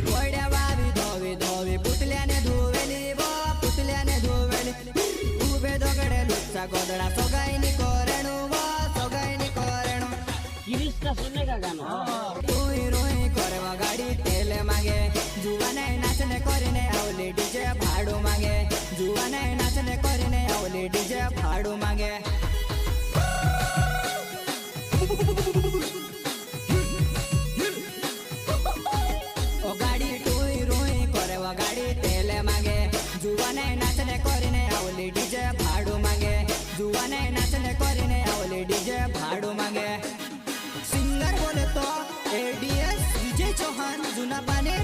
कोड्या वावी धोवी धोवी पुतल्याने धुवेली व पुतल्याने धुवेली उभे दगडे लुच्चा गोदडा सोगाईनी कोरेणू व सोगाईनी कोरेणू गिरीशचा सुने का गाणं रोई रोई कोरेवा गाडी तेले मागे जुवाने नाचने कोरीने आवली डीजे भाडू मागे जुवाने नाचने कोरीने आवली डीजे भाडू मागे ओ गाडी टोई रोई कोरेवा गाडी तेले मागे जुवाने नाचने कोरीने आवली डीजे भाडू मागे जुवाने नाचने कोरीने आवली डीजे भाडू मागे सिंगर बोले तो एडीएस विजय चौहान जुना पाने